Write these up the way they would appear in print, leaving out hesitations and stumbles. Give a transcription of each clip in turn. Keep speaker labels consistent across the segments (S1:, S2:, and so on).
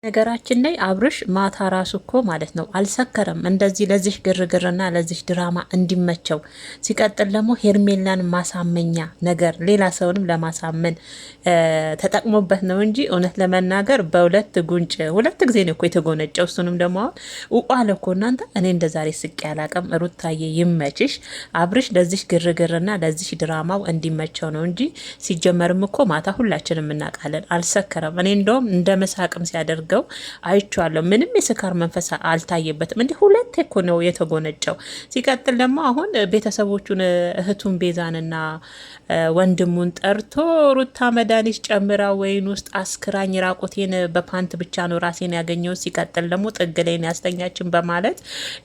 S1: ነገራችን ላይ አብርሽ ማታ ራሱ እኮ ማለት ነው አልሰከረም። እንደዚህ ለዚህ ግርግርና ለዚህ ድራማ እንዲመቸው ሲቀጥል ደግሞ ሄርሜላን ማሳመኛ ነገር ሌላ ሰውንም ለማሳመን ተጠቅሞበት ነው እንጂ እውነት ለመናገር በሁለት ጉንጭ ሁለት ጊዜ ነው እኮ የተጎነጨው። እሱንም ደግሞ አሁን ውቋለ እኮ እናንተ። እኔ እንደ ዛሬ ስቄ ያላቀም። ሩታዬ ይመችሽ። አብርሽ ለዚህ ግርግርና ለዚህ ድራማው እንዲመቸው ነው እንጂ ሲጀመርም እኮ ማታ ሁላችንም እናውቃለን አልሰከረም። እኔ እንደውም እንደ መሳቅም ሲያደርገው አይቼዋለሁ። ምንም የስካር መንፈስ አልታየበትም። እንዲህ ሁለት እኮ ነው የተጎነጨው። ሲቀጥል ደግሞ አሁን ቤተሰቦቹን እህቱን ቤዛንና ወንድሙን ጠርቶ ሩታ መድኃኒት ጨምራ ወይን ውስጥ አስክራኝ ራቁቴን በፓንት ብቻ ነው ራሴን ያገኘው። ሲቀጥል ደግሞ ጥግ ላይ ያስተኛችን በማለት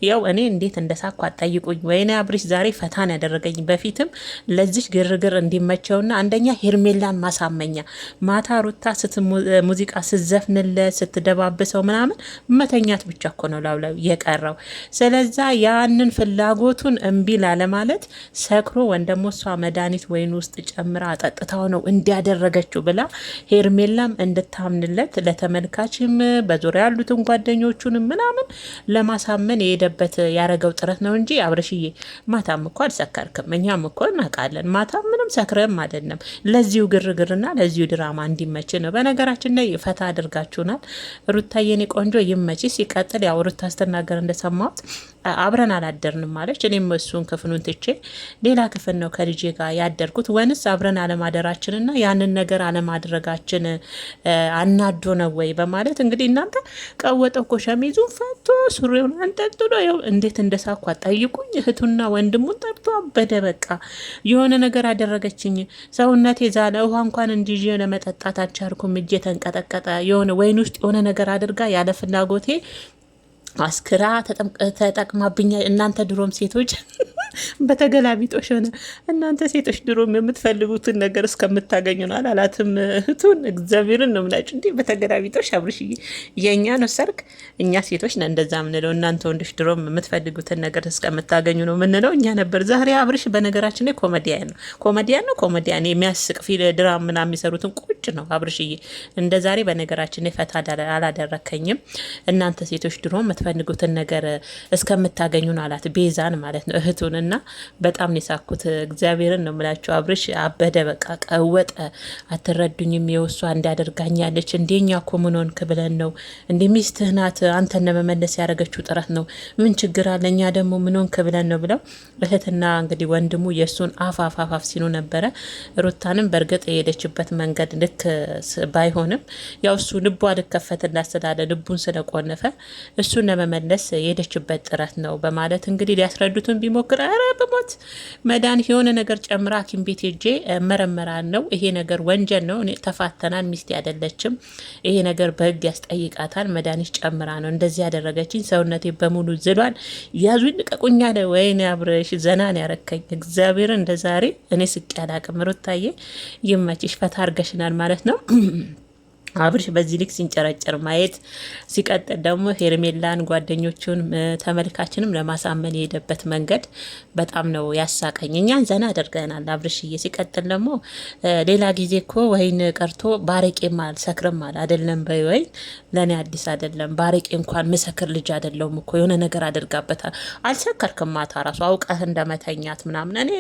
S1: ያው እኔ እንዴት እንደሳኩ አጠይቁኝ። ወይኔ አብርሽ ዛሬ ፈታን ያደረገኝ። በፊትም ለዚህ ግርግር እንዲመቸውና አንደኛ ሄርሜላን ማሳመኛ ማታ ሩታ ሙዚቃ ስትዘፍንለት ስትደባብሰው ምናምን መተኛት ብቻ እኮ ነው ላውላው የቀረው። ስለዛ ያንን ፍላጎቱን እምቢ ላለ ማለት ሰክሮ ወንደሞ እሷ መድኃኒት ወይን ውስጥ ጨምራ አጠጥታው ነው እንዲያደረገችው ብላ ሄርሜላም እንድታምንለት ለተመልካችም በዙሪያ ያሉትን ጓደኞቹንም ምናምን ለማሳመን የሄደበት ያረገው ጥረት ነው እንጂ አብርሽዬ ማታም እኮ አልሰከርክም። እኛም እኮ እናውቃለን። ማታም ምንም ሰክረም አይደለም። ለዚሁ ግርግርና ለዚሁ ድራማ እንዲመች ነው። በነገራችን ላይ ፈታ አድርጋችሁናል። ሩታዬ የኔ ቆንጆ ይመች። ሲቀጥል ያው ሩታ ስትናገር እንደሰማሁት አብረን አላደርንም ማለች። እኔም እሱን ክፍሉን ትቼ ሌላ ክፍል ነው ከልጄ ጋር ያደርኩት። ወንስ አብረን አለማደራችንና ያንን ነገር አለማድረጋችን አናዶ ነው ወይ በማለት እንግዲህ እናንተ ቀወጠው እኮ ሸሚዙን ፈቶ ሱሪውን አንጠልጥሎ ያው እንዴት እንደሳኳ ጠይቁኝ። እህቱና ወንድሙን ጠርቶ አበደ። በቃ የሆነ ነገር አደረገችኝ፣ ሰውነቴ ዛለ፣ ውሃ እንኳን እንዲዤ ለመጠጣት አልቻልኩም፣ እጄ ተንቀጠቀጠ። የሆነ ወይን ውስጥ የሆነ ነገር አድርጋ ያለ ፍላጎቴ አስክራ ተጠቅማብኛ። እናንተ ድሮም ሴቶች በተገላቢጦሽ ሆነ። እናንተ ሴቶች ድሮም የምትፈልጉትን ነገር እስከምታገኙ ነው አላላትም እህቱን። እግዚአብሔርን ነው ምላጭ እንዲህ በተገላቢጦሽ አብርሽዬ፣ የእኛ ነው ሰርግ። እኛ ሴቶች ነ እንደዛ ምንለው። እናንተ ወንዶች ድሮም የምትፈልጉትን ነገር እስከምታገኙ ነው ምንለው እኛ ነበር። ዛሬ አብርሽ በነገራችን ላይ ኮሜዲያን የሚያስቅ ድራማ ምናምን የሚሰሩትን ቁጭ ነው አብርሽዬ። እንደ ዛሬ በነገራችን ላይ ፈታ አላደረከኝም። እናንተ ሴቶች ድሮም የምትፈልጉትን ነገር እስከምታገኙ ነው አላት፣ ቤዛን ማለት ነው እህቱን። እና በጣም ነው የሳኩት። እግዚአብሔርን ነው የምላችሁ። አብርሽ አበደ። በቃ ቀወጠ። አትረዱኝም? የውሷ እንዲያደርጋኛለች እንደኛ እኮ ምን ሆንክ ብለን ነው እንደ ሚስትህ ናት አንተን ለመመለስ ያደረገችው ጥረት ነው። ምን ችግር አለ? እኛ ደግሞ ምን ሆንክ ብለን ነው ብለው እህትና እንግዲህ ወንድሙ የእሱን አፋፋፋፍ ሲሉ ነበረ። ሩታንም በእርግጥ የሄደችበት መንገድ ልክ ባይሆንም ያው እሱ ልቧ ልከፈትላት ስላለ ልቡን ስለቆነፈ እሱን ለመመለስ የሄደችበት ጥረት ነው በማለት እንግዲህ ሊያስረዱትን ቢሞክር ኧረ በሞት መድኃኒት የሆነ ነገር ጨምራ ሐኪም ቤት ሄጄ መረመራን ነው። ይሄ ነገር ወንጀል ነው። እኔ ተፋተናል፣ ሚስቴ አይደለችም። ይሄ ነገር በህግ ያስጠይቃታል። መድኃኒት ጨምራ ነው እንደዚህ ያደረገችኝ። ሰውነቴ በሙሉ ዝሏል። ያዙኝ ልቀቁኝ አለ። ወይኔ አብረሽ ዘናን ያረከኝ እግዚአብሔር። እንደ ዛሬ እኔ ስቅ ያላቅም። ሩታዬ ይመችሽ፣ ፈታ አርገሽናል ማለት ነው። አብርሽ በዚህ ልክ ሲንጨረጨር ማየት። ሲቀጥል ደግሞ ሄርሜላን ጓደኞቹን ተመልካችንም ለማሳመን የሄደበት መንገድ በጣም ነው ያሳቀኝ። እኛን ዘና አደርገናል አብርሽዬ። ሲቀጥል ደግሞ ሌላ ጊዜ እኮ ወይን ቀርቶ ባረቄም አልሰክርም አለ አይደለም። በወይን ለእኔ አዲስ አይደለም። ባረቄ እንኳን ምሰክር ልጅ አይደለውም እኮ የሆነ ነገር አድርጋበታል። አልሰከርክም ማታ ራሱ አውቀህ እንደመተኛት ምናምን። እኔ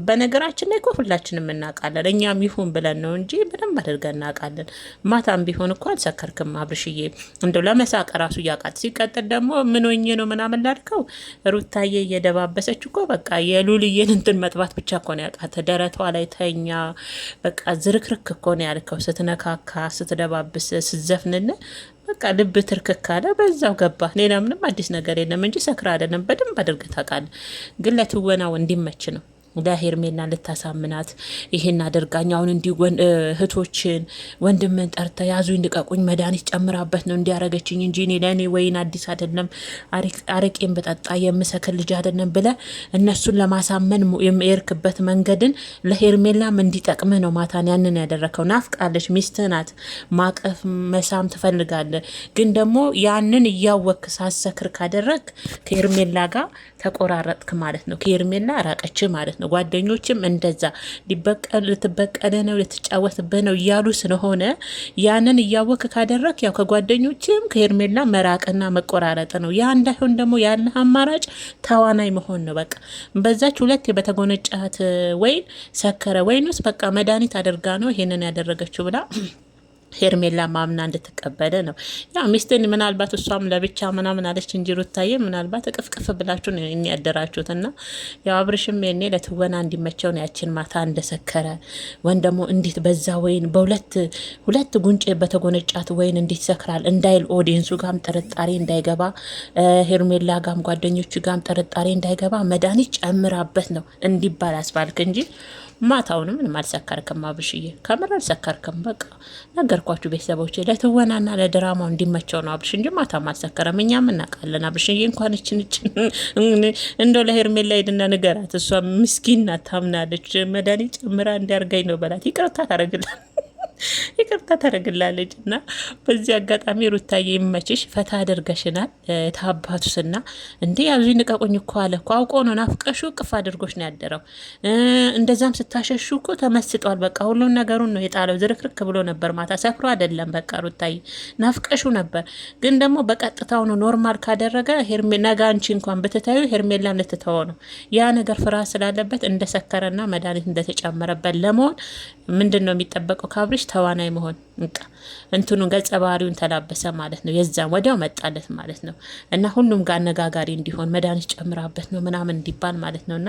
S1: በነገራችን ላይ እኮ ሁላችንም እናውቃለን። እኛም ይሁን ብለን ነው እንጂ በደንብ አድርገን እናውቃለን። ማታም ቢሆን እኮ አልሰከርክም አብርሽዬ። እንደው ለመሳቅ ራሱ እያቃት። ሲቀጥል ደግሞ ምን ሆኜ ነው ምናምን ላልከው ሩታዬ እየደባበሰች እኮ በቃ የሉልዬን እንትን መጥባት ብቻ እኮ ነው ያቃት። ደረቷ ላይ ተኛ። በቃ ዝርክርክ እኮ ነው ያልከው። ስትነካካ፣ ስትደባብስ፣ ስትዘፍንን በቃ ልብ ትርክክ አለ። በዛው ገባ። ሌላ ምንም አዲስ ነገር የለም እንጂ ሰክራ አይደለም። በደንብ አድርገህ ታውቃለህ። ግን ለትወናው እንዲመች ነው። ለሄርሜላ ልታሳምናት ይሄን አድርጋኝ። አሁን እንዲ እህቶችን ወንድምን ጠርተ ያዙኝ ልቀቁኝ መድኃኒት ጨምራበት ነው እንዲያረገችኝ እንጂ እኔ ለእኔ ወይን አዲስ አይደለም፣ አረቄን በጠጣ የምሰክር ልጅ አይደለም ብለ እነሱን ለማሳመን የርክበት መንገድን ለሄርሜላም እንዲጠቅም ነው ማታን ያንን ያደረከው። ናፍቃለች፣ ሚስትህ ናት፣ ማቀፍ መሳም ትፈልጋለ። ግን ደግሞ ያንን እያወክ ሳሰክር ካደረግ ከሄርሜላ ጋር ተቆራረጥክ ማለት ነው። ከሄርሜላ ራቀች ማለት ነው። ነው። ጓደኞችም እንደዛ ልትበቀለ ነው ልትጫወትብህ ነው እያሉ ስለሆነ ያንን እያወክ ካደረክ ያው ከጓደኞችም ከሄርሜላ መራቅና መቆራረጥ ነው። ያ እንዳይሆን ደግሞ ያለ አማራጭ ተዋናይ መሆን ነው። በቃ በዛች ሁለት በተጎነጫት ወይን ሰከረ ወይን ውስጥ በቃ መድኃኒት አድርጋ ነው ይሄንን ያደረገችው ብላ ሄርሜላ ማምና እንድትቀበለ ነው። ያ ሚስትን ምናልባት እሷም ለብቻ ምናምን አለች እንጂ ሩታዬ ምናልባት እቅፍቅፍ ብላችሁ ነው ያደራችሁት። እና ያው አብርሽም የኔ ለትወና እንዲመቸው ነው ያችን ማታ እንደሰከረ ወይም ደግሞ እንዴት በዛ ወይን ሁለት ጉንጭ በተጎነጫት ወይን እንዴት ሰክራል እንዳይል ኦዲየንሱ ጋም ጥርጣሬ እንዳይገባ ሄርሜላ ጋም ጓደኞቹ ጋም ጥርጣሬ እንዳይገባ መድኃኒት ጨምራበት ነው እንዲባል አስባልክ እንጂ ማታውን ምንም አልሰከርክም አብርሽዬ፣ ከምር አልሰከርክም። በቃ ነገርኳችሁ ቤተሰቦች፣ ለትወናና ለድራማው እንዲመቸው ነው አብርሽ እንጂ ማታም አልሰከረም። እኛም እናውቃለን አብርሽዬ። እንኳን እችን እንደው ለሄርሜላ ሄድና ንገራት፣ እሷ ምስኪን ናት ታምናለች። መድኃኒት ጨምራ እንዲያርገኝ ነው በላት፣ ይቅርታ ታደርግላል ይቅርታ ታደርግላለች። እና በዚህ አጋጣሚ ሩታዬ ይመችሽ፣ ፈታ አድርገሽናል። ታባቱስና እንዴ ያዙ ንቀቁኝ እኮ አለ እኮ አውቆ ነው። ናፍቀሹ ቅፍ አድርጎሽ ነው ያደረው። እንደዛም ስታሸሹ እኮ ተመስጧል። በቃ ሁሉን ነገሩን ነው የጣለው። ዝርክርክ ብሎ ነበር ማታ፣ ሰክሮ አይደለም። በቃ ሩታዬ ናፍቀሹ ነበር። ግን ደግሞ በቀጥታው ነው ኖርማል ካደረገ ነገ አንቺ እንኳን ብትታዩ ሄርሜላም ልትተወው ነው። ያ ነገር ፍራ ስላለበት እንደሰከረና መድኃኒት እንደተጨመረበት ለመሆን ምንድን ነው የሚጠበቀው ካብሪሽ? ተዋናይ መሆን እንትኑ ገጸ ባህሪውን ተላበሰ ማለት ነው። የዛም ወዲያው መጣለት ማለት ነው። እና ሁሉም ጋር አነጋጋሪ እንዲሆን መድኃኒት ጨምራበት ነው ምናምን እንዲባል ማለት ነው። እና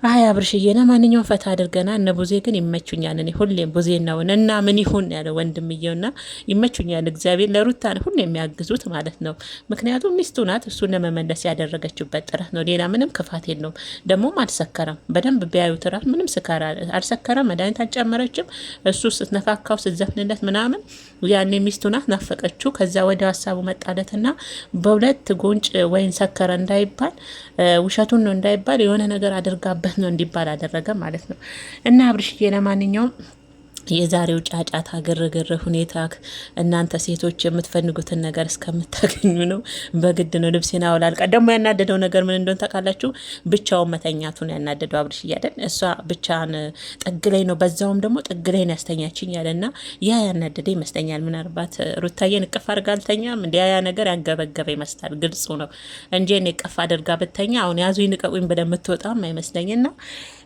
S1: አይ አብርሽዬ ለማንኛውም ፈታ አድርገና እነ ቡዜ ግን ይመቹኛል። እኔ ሁሌም ቡዜ ነው እና ምን ይሁን ያለ ወንድምየውና ይመቹኛል። እግዚአብሔር ለሩታ ነው ሁሌ የሚያግዙት ማለት ነው። ምክንያቱም ሚስቱ ናት። እሱን ለመመለስ ያደረገችበት ጥረት ነው። ሌላ ምንም ክፋት የለውም። ደግሞም አልሰከረም። በደንብ ቢያዩት ራሱ ምንም ስካራ አልሰከረም። መድኃኒት አልጨመረችም። እሱ ስትነካካው ስትዘፍንለት ምናምን ያኔ ሚስቱ ናት ናፈቀችው። ከዛ ወደ ሀሳቡ መጣለትና በሁለት ጉንጭ ወይን ሰከረ እንዳይባል ውሸቱን ነው እንዳይባል የሆነ ነገር አድርጋበት ነው እንዲባል አደረገ ማለት ነው። እና አብርሽዬ ለማንኛውም የዛሬው ጫጫታ ግርግር ሁኔታ እናንተ ሴቶች የምትፈልጉትን ነገር እስከምታገኙ ነው። በግድ ነው ልብሴን አውላልቃ። ደግሞ ያናደደው ነገር ምን እንደሆነ ታውቃላችሁ? ብቻውን መተኛቱን ያናደደው አብርሽ እያለን እሷ ብቻን ጥግ ላይ ነው፣ በዛውም ደግሞ ጥግ ላይ ነው ያስተኛችኝ ያለና ያ ያናደደ ይመስለኛል። ምናልባት ሩታዬን እቅፍ አድርጋ አልተኛም እንዲ ያ ነገር ያንገበገበ ይመስላል። ግልጹ ነው እንጂ እኔ እቅፍ አድርጋ ብተኛ አሁን ያዙ ይንቀቁኝ ብለን የምትወጣም አይመስለኝና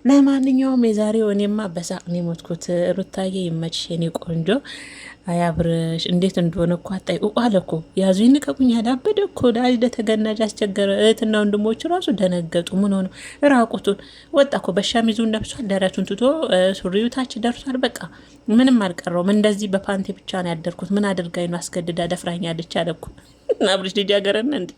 S1: ለማንኛውም የዛሬው እኔማ በሳቅ ነው የሞትኩት። ሩታዬ ይመችሽ የኔ ቆንጆ። አያብርሽ እንዴት እንደሆነ እኮ አጣይ አለ እኮ ያዙ ይንቀቁኝ ያዳበደ እኮ ዳጅ ለተገናጅ አስቸገረ። እህትና ወንድሞቹ ራሱ ደነገጡ። ምን ሆነ? ራቁቱን ወጣ እኮ በሻሚዙን ለብሷል። ደረቱን ትቶ ሱሪው ታች ደርሷል። በቃ ምንም አልቀረውም። እንደዚህ በፓንቲ ብቻ ነው ያደርኩት። ምን አድርጋኝ ነው አስገድዳ ደፍራኛለች አለ እኮ አብርሽ ልጅ ያገረን እንዴ